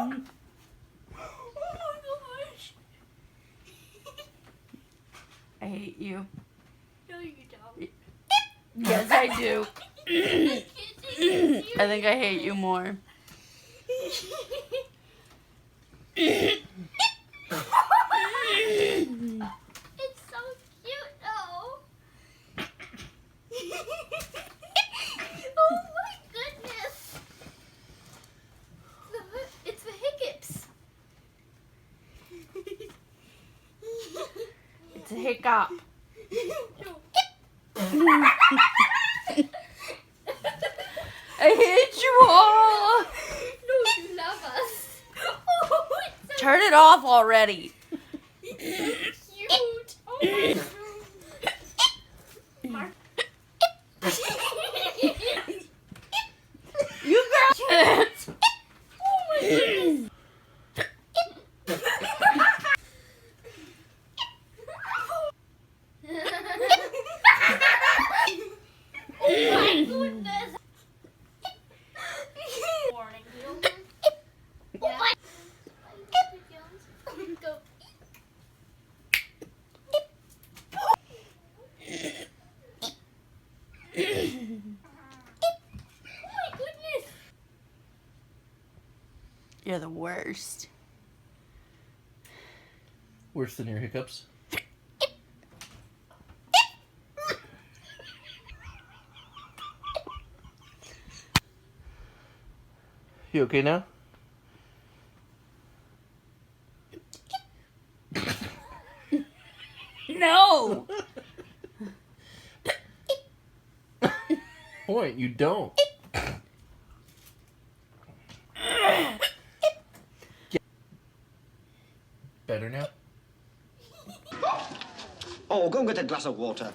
gosh. I hate you. No, you don't. Yes, I do. I can't take it I think I hate you more. It's so cute, though. Oh my goodness. It's the hiccups. It's a hiccup. I hate you all. No, you love us. Oh, it's so Turn it off already. cute. Oh my god. Mark. You girl can't. Oh my goodness. Oh my goodness. Warning you. Oh my. Go. Oh my goodness. You're the worst. Worse than your hiccups. You okay now? No. Point, you don't. Better now? Oh, go and get a glass of water.